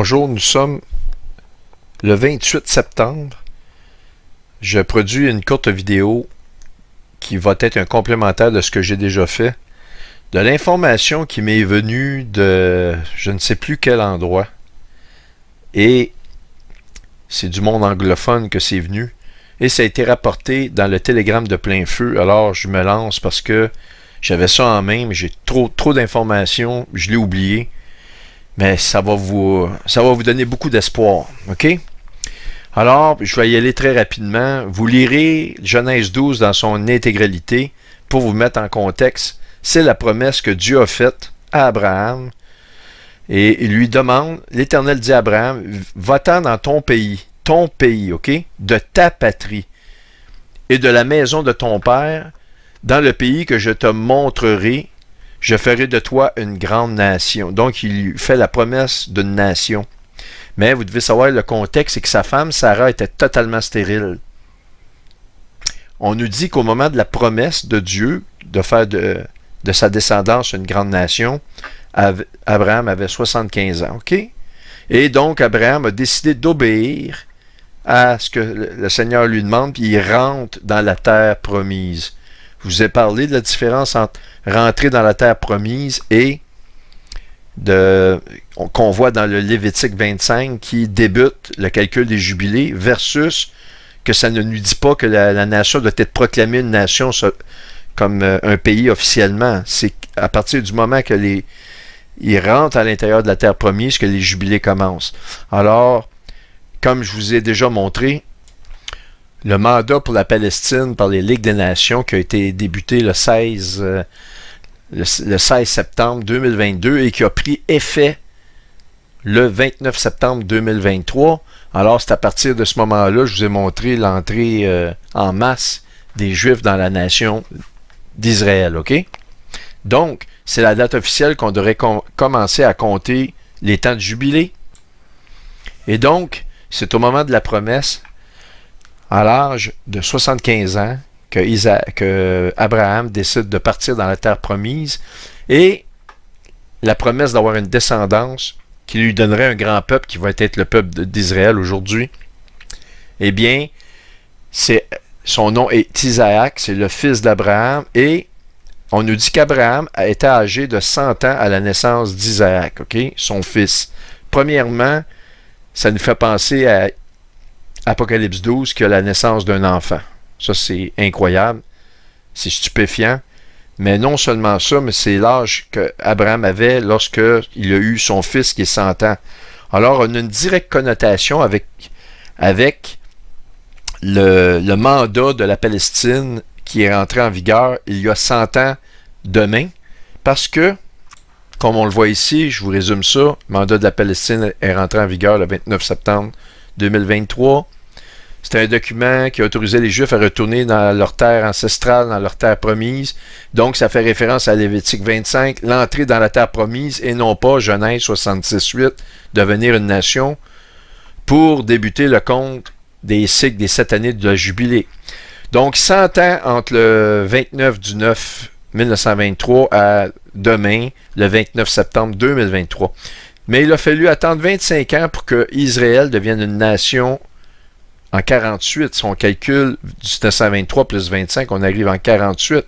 Bonjour, nous sommes le 28 septembre. Je produis une courte vidéo qui va être un complémentaire de ce que j'ai déjà fait, de l'information qui m'est venue de je ne sais plus quel endroit. Et c'est du monde anglophone que c'est venu. Et ça a été rapporté dans le télégramme de plein feu. Alors je me lance parce que j'avais ça en main, mais j'ai trop d'informations, je l'ai oublié. Mais ça va vous donner beaucoup d'espoir. OK? Alors, je vais y aller très rapidement. Vous lirez Genèse 12 dans son intégralité pour vous mettre en contexte. C'est la promesse que Dieu a faite à Abraham. Et il lui demande, l'Éternel dit à Abraham, va-t'en dans ton pays, OK? De ta patrie et de la maison de ton père, dans le pays que je te montrerai, je ferai de toi une grande nation. Donc, il lui fait la promesse d'une nation. Mais vous devez savoir, le contexte, c'est que sa femme, Sarah, était totalement stérile. On nous dit qu'au moment de la promesse de Dieu, de faire de sa descendance une grande nation, Abraham avait 75 ans. OK? Et donc, Abraham a décidé d'obéir à ce que le Seigneur lui demande, puis il rentre dans la terre promise. Je vous ai parlé de la différence entre rentrer dans la terre promise et qu'on voit dans le Lévitique 25 qui débute le calcul des jubilés versus que ça ne nous dit pas que la nation doit être proclamée une nation comme un pays officiellement. C'est à partir du moment que ils rentrent à l'intérieur de la terre promise que les jubilés commencent. Alors, comme je vous ai déjà montré, le mandat pour la Palestine par les Ligues des Nations qui a été débuté le 16 septembre 2022 et qui a pris effet le 29 septembre 2023. Alors, c'est à partir de ce moment-là, je vous ai montré l'entrée en masse des Juifs dans la nation d'Israël, OK? Donc, c'est la date officielle qu'on devrait commencer à compter les temps de jubilé. Et donc, c'est au moment de la promesse, à l'âge de 75 ans, que Abraham décide de partir dans la terre promise et la promesse d'avoir une descendance qui lui donnerait un grand peuple qui va être le peuple d'Israël aujourd'hui. Eh bien, son nom est Isaac, c'est le fils d'Abraham et on nous dit qu'Abraham était âgé de 100 ans à la naissance d'Isaac, OK? Son fils. Premièrement, ça nous fait penser à Apocalypse 12 qui a la naissance d'un enfant. Ça, c'est incroyable. C'est stupéfiant. Mais non seulement ça, mais c'est l'âge qu'Abraham avait lorsque il a eu son fils qui est 100 ans. Alors, on a une directe connotation avec le mandat de la Palestine qui est rentré en vigueur il y a 100 ans demain. Parce que, comme on le voit ici, je vous résume ça, le mandat de la Palestine est rentré en vigueur le 29 septembre 2023. C'est un document qui autorisait les Juifs à retourner dans leur terre ancestrale, dans leur terre promise. Donc, ça fait référence à Lévitique 25, l'entrée dans la terre promise, et non pas Genèse 66-8, devenir une nation, pour débuter le compte des cycles des 7 années de la jubilé. Donc, 100 ans entre le 29 du 9 1923 à demain, le 29 septembre 2023. Mais il a fallu attendre 25 ans pour que Israël devienne une nation en 48. Si on calcule du 1923 plus 25, on arrive en 48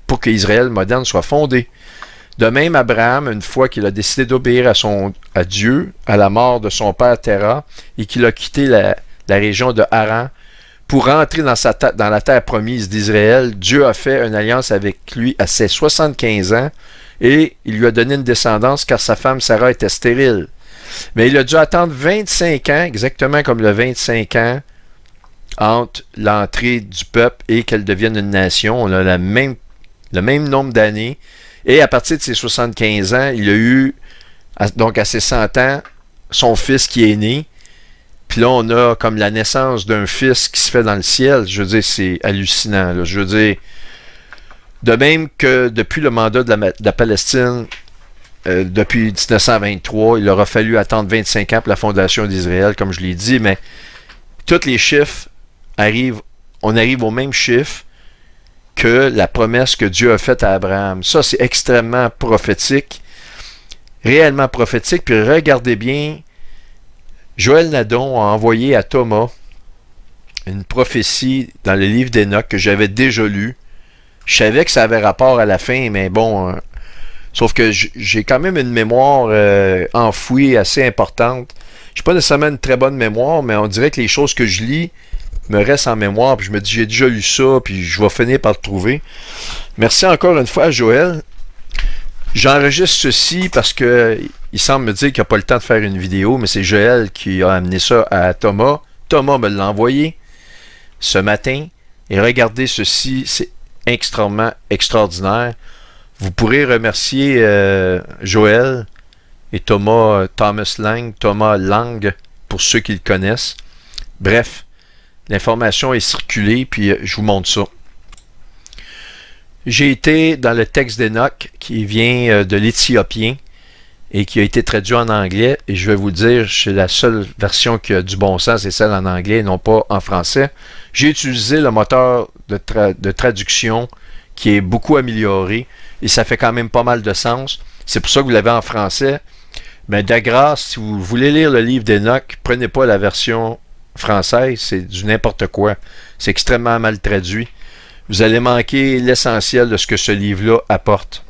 pour qu'Israël moderne soit fondé. De même, Abraham, une fois qu'il a décidé d'obéir à Dieu, à la mort de son père Terah, et qu'il a quitté la région de Haran pour rentrer dans la terre promise d'Israël, Dieu a fait une alliance avec lui à ses 75 ans et il lui a donné une descendance car sa femme Sarah était stérile. Mais il a dû attendre 25 ans, exactement comme le 25 ans, entre l'entrée du peuple et qu'elle devienne une nation. On a le même nombre d'années. Et à partir de ses 75 ans, il a eu, donc à ses 100 ans, son fils qui est né. Puis là, on a comme la naissance d'un fils qui se fait dans le ciel. Je veux dire, c'est hallucinant, là. Je veux dire, de même que depuis le mandat de la Palestine, depuis 1923, il aura fallu attendre 25 ans pour la fondation d'Israël, comme je l'ai dit, mais tous les chiffres on arrive au même chiffre que la promesse que Dieu a faite à Abraham. Ça, c'est extrêmement prophétique. réellement prophétique. Puis regardez bien, Joël Nadon a envoyé à Thomas une prophétie dans le livre d'Enoch que j'avais déjà lu. Je savais que ça avait rapport à la fin, mais bon, sauf que j'ai quand même une mémoire enfouie assez importante. Je n'ai pas nécessairement une très bonne mémoire, mais on dirait que les choses que je lis me restent en mémoire, puis je me dis j'ai déjà lu ça, puis je vais finir par le trouver. Merci encore une fois à Joël. J'enregistre ceci parce que il semble me dire qu'il n'a pas le temps de faire une vidéo, mais c'est Joël qui a amené ça à Thomas. Thomas me l'a envoyé ce matin. Et regardez ceci, c'est extrêmement extraordinaire. Vous pourrez remercier Joël et Thomas Lang, pour ceux qui le connaissent. Bref, l'information est circulée, puis je vous montre ça. J'ai été dans le texte d'Enoch qui vient de l'Éthiopien et qui a été traduit en anglais. Et je vais vous dire, c'est la seule version qui a du bon sens, c'est celle en anglais, non pas en français. J'ai utilisé le moteur de traduction qui est beaucoup amélioré et ça fait quand même pas mal de sens. C'est pour ça que vous l'avez en français. Mais de grâce, si vous voulez lire le livre d'Enoch, prenez pas la version française, c'est du n'importe quoi. C'est extrêmement mal traduit. Vous allez manquer l'essentiel de ce que ce livre-là apporte.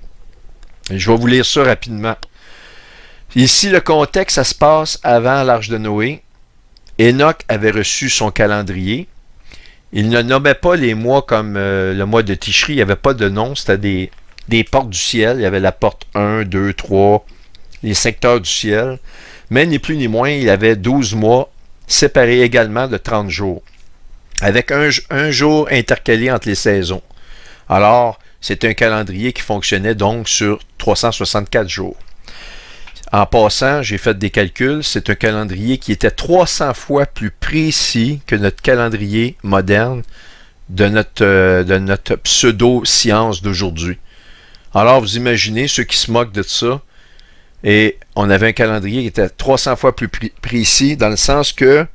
Et je vais vous lire ça rapidement. Ici, le contexte, ça se passe avant l'Arche de Noé. Enoch avait reçu son calendrier. Il ne nommait pas les mois comme le mois de Tishri. Il n'y avait pas de nom. C'était des portes du ciel. Il y avait la porte 1, 2, 3, les secteurs du ciel. Mais ni plus ni moins, il avait 12 mois séparés également de 30 jours, avec un jour intercalé entre les saisons. Alors, c'est un calendrier qui fonctionnait donc sur 364 jours. En passant, j'ai fait des calculs, c'est un calendrier qui était 300 fois plus précis que notre calendrier moderne de notre pseudo-science d'aujourd'hui. Alors, vous imaginez ceux qui se moquent de ça, et on avait un calendrier qui était 300 fois plus précis, dans le sens que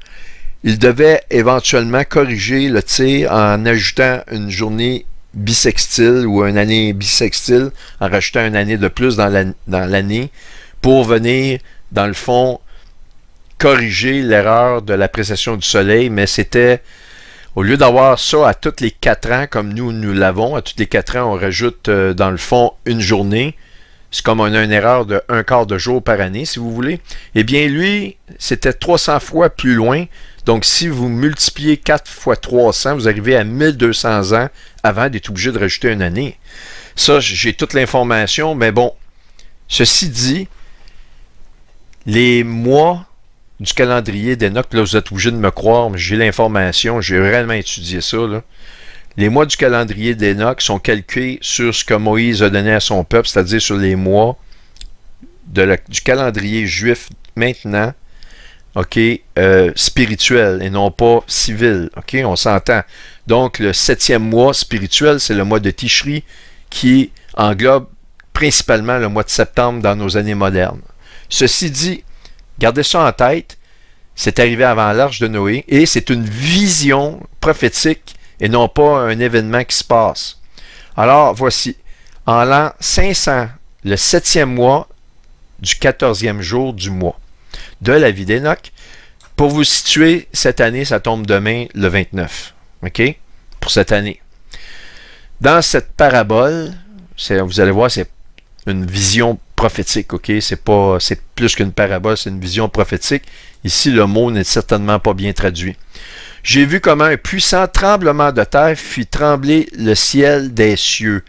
il devait éventuellement corriger le tir en ajoutant une journée bissextile ou une année bissextile, en rajoutant une année de plus dans l'année, pour venir, dans le fond, corriger l'erreur de l'appréciation du soleil, mais c'était, au lieu d'avoir ça à tous les 4 ans, comme nous l'avons, à tous les 4 ans, on rajoute, dans le fond, une journée. C'est comme on a une erreur de 1/4 de jour par année, si vous voulez. Eh bien, lui, c'était 300 fois plus loin. Donc, si vous multipliez 4 fois 300, vous arrivez à 1200 ans avant d'être obligé de rajouter une année. Ça, j'ai toute l'information, mais bon, ceci dit, les mois du calendrier d'Enoch, là, vous êtes obligé de me croire, mais j'ai l'information, j'ai réellement étudié ça, là. Les mois du calendrier d'Enoch sont calculés sur ce que Moïse a donné à son peuple, c'est-à-dire sur les mois du calendrier juif maintenant, ok, spirituel et non pas civil, ok, on s'entend. Donc, le 7e mois spirituel, c'est le mois de Tishri qui englobe principalement le mois de septembre dans nos années modernes. Ceci dit, gardez ça en tête, c'est arrivé avant l'Arche de Noé et c'est une vision prophétique et non pas un événement qui se passe. Alors, voici, en l'an 500, le 7e mois du 14e jour du mois de la vie d'Enoch. Pour vous situer, cette année, ça tombe demain, le 29. OK? Pour cette année. Dans cette parabole, vous allez voir, c'est une vision prophétique, OK? C'est plus qu'une parabole, c'est une vision prophétique. Ici, le mot n'est certainement pas bien traduit. J'ai vu comment un puissant tremblement de terre fit trembler le ciel des cieux,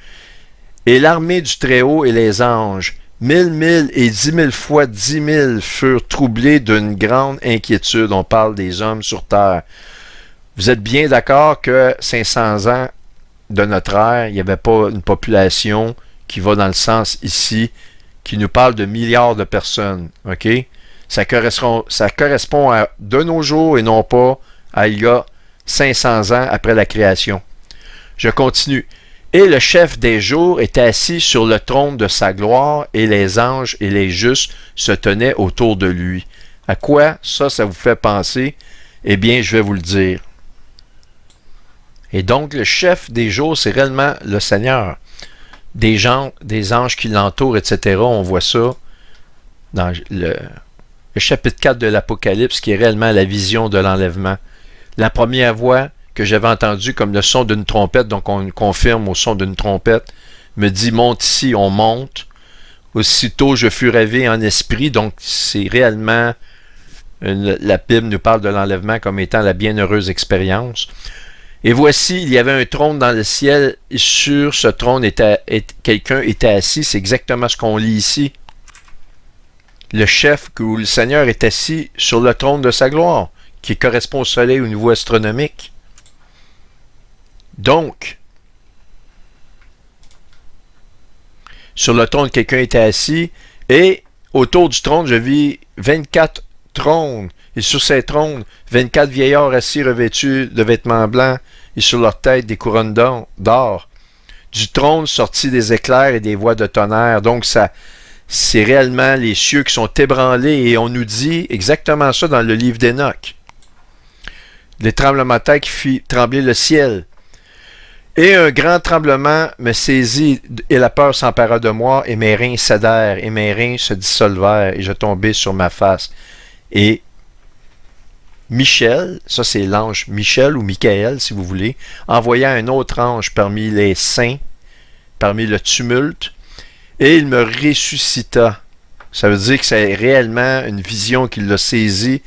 et l'armée du Très-Haut et les anges, 1000 et 10 000 fois 10 000 furent troublés d'une grande inquiétude. On parle des hommes sur terre. Vous êtes bien d'accord que 500 ans de notre ère, il n'y avait pas une population qui va dans le sens ici, qui nous parle de milliards de personnes. OK? Ça correspond à de nos jours et non pas à il y a 500 ans après la création. Je continue. Et le chef des jours était assis sur le trône de sa gloire, et les anges et les justes se tenaient autour de lui. À quoi ça vous fait penser? Eh bien, je vais vous le dire. Et donc, le chef des jours, c'est réellement le Seigneur. Des anges qui l'entourent, etc. On voit ça dans le chapitre 4 de l'Apocalypse, qui est réellement la vision de l'enlèvement. La première voix que j'avais entendue comme le son d'une trompette, donc on confirme au son d'une trompette, me dit « Monte ici », on monte. Aussitôt, je fus rêvé en esprit, donc c'est réellement, la Bible nous parle de l'enlèvement comme étant la bienheureuse expérience. Et voici, il y avait un trône dans le ciel, et sur ce trône, quelqu'un était assis, c'est exactement ce qu'on lit ici. Le chef ou le Seigneur est assis sur le trône de sa gloire, qui correspond au soleil au niveau astronomique. Donc, sur le trône, quelqu'un était assis, et autour du trône, je vis 24 trônes, et sur ces trônes, 24 vieillards assis revêtus de vêtements blancs, et sur leur tête des couronnes d'or. Du trône sortit des éclairs et des voix de tonnerre. Donc, c'est réellement les cieux qui sont ébranlés, et on nous dit exactement ça dans le livre d'Enoch. Les tremblements de terre qui fit trembler le ciel. Et un grand tremblement me saisit, et la peur s'empara de moi, et mes reins cédèrent, et mes reins se dissolvèrent, et je tombai sur ma face. Et Michel, ça c'est l'ange Michel ou Michael si vous voulez, envoya un autre ange parmi les saints, parmi le tumulte, et il me ressuscita. Ça veut dire que c'est réellement une vision qui l'a saisi,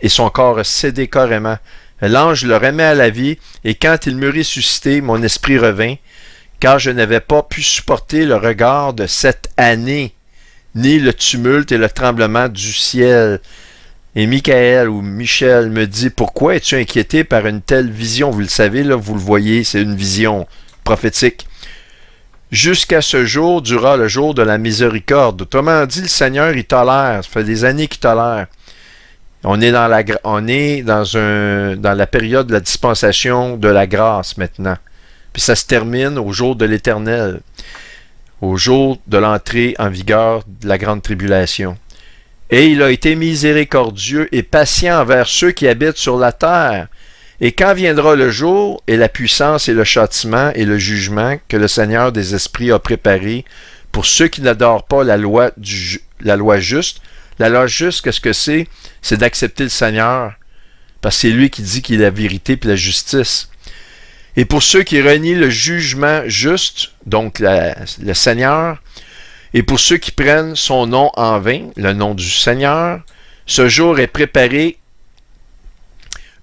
et son corps a cédé carrément. L'ange le remet à la vie, et quand il m'eut ressuscité, mon esprit revint, car je n'avais pas pu supporter le regard de cette année, ni le tumulte et le tremblement du ciel. Et Michael ou Michel me dit, pourquoi es-tu inquiété par une telle vision? Vous le savez, là, vous le voyez, c'est une vision prophétique. Jusqu'à ce jour durera le jour de la miséricorde. Autrement dit, le Seigneur, il tolère. Ça fait des années qu'il tolère. On est dans la période de la dispensation de la grâce maintenant. Puis ça se termine au jour de l'Éternel, au jour de l'entrée en vigueur de la grande tribulation. Et il a été miséricordieux et patient envers ceux qui habitent sur la terre. Et quand viendra le jour, et la puissance et le châtiment et le jugement que le Seigneur des esprits a préparé pour ceux qui n'adorent pas la loi juste. La loi juste, qu'est-ce que c'est? C'est d'accepter le Seigneur, parce que c'est lui qui dit qu'il est la vérité et la justice. Et pour ceux qui renient le jugement juste, donc le Seigneur, et pour ceux qui prennent son nom en vain, le nom du Seigneur, ce jour est préparé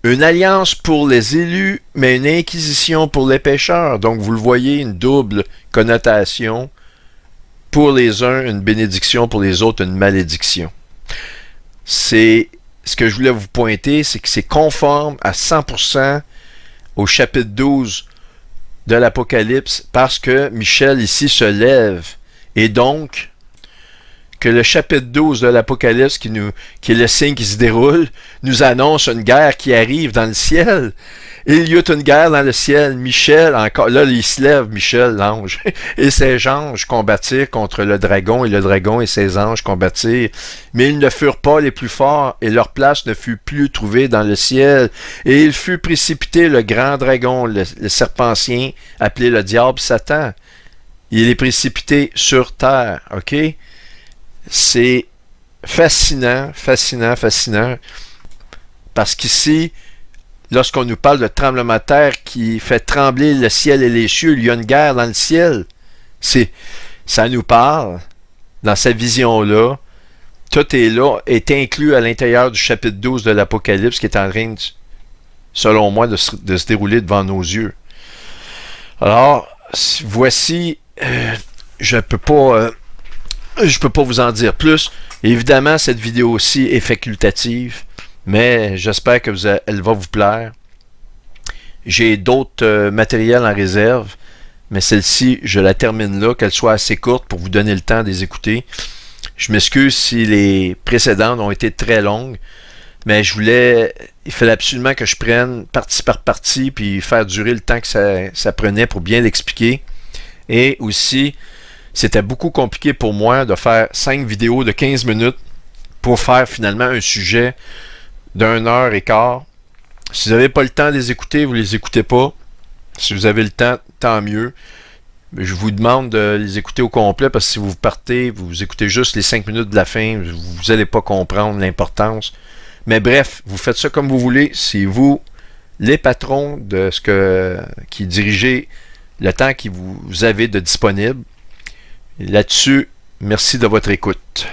une alliance pour les élus, mais une inquisition pour les pécheurs. Donc vous le voyez, une double connotation. Pour les uns, une bénédiction, pour les autres, une malédiction. C'est ce que je voulais vous pointer, c'est que c'est conforme à 100% au chapitre 12 de l'Apocalypse, parce que Michel ici se lève. Et donc, que le chapitre 12 de l'Apocalypse, qui est le signe qui se déroule, nous annonce une guerre qui arrive dans le ciel. Il y a une guerre dans le ciel. Michel, encore là, il se lève, Michel, l'ange. Et ses anges combattirent contre le dragon, et le dragon et ses anges combattirent. Mais ils ne furent pas les plus forts, et leur place ne fut plus trouvée dans le ciel. Et il fut précipité le grand dragon, le serpentien, appelé le diable Satan. Il est précipité sur terre, ok? C'est fascinant, fascinant, fascinant. Parce qu'ici, lorsqu'on nous parle de tremblement de terre qui fait trembler le ciel et les cieux, il y a une guerre dans le ciel. Ça nous parle, dans cette vision-là, tout est là, est inclus à l'intérieur du chapitre 12 de l'Apocalypse qui est en train, selon moi, de se dérouler devant nos yeux. Alors, voici, je peux pas vous en dire plus. Évidemment, cette vidéo-ci est facultative, mais j'espère qu'elle va vous plaire. J'ai d'autres matériels en réserve, mais celle-ci, je la termine là, qu'elle soit assez courte pour vous donner le temps de les écouter. Je m'excuse si les précédentes ont été très longues, mais il fallait absolument que je prenne partie par partie, puis faire durer le temps que ça prenait pour bien l'expliquer. Et aussi, c'était beaucoup compliqué pour moi de faire 5 vidéos de 15 minutes pour faire finalement un sujet d'1 heure et quart. Si vous n'avez pas le temps de les écouter, vous ne les écoutez pas. Si vous avez le temps, tant mieux. Je vous demande de les écouter au complet parce que si vous partez, vous écoutez juste les 5 minutes de la fin, vous n'allez pas comprendre l'importance. Mais bref, vous faites ça comme vous voulez. C'est vous les patrons de qui dirigez le temps que vous avez de disponible. Là-dessus, merci de votre écoute.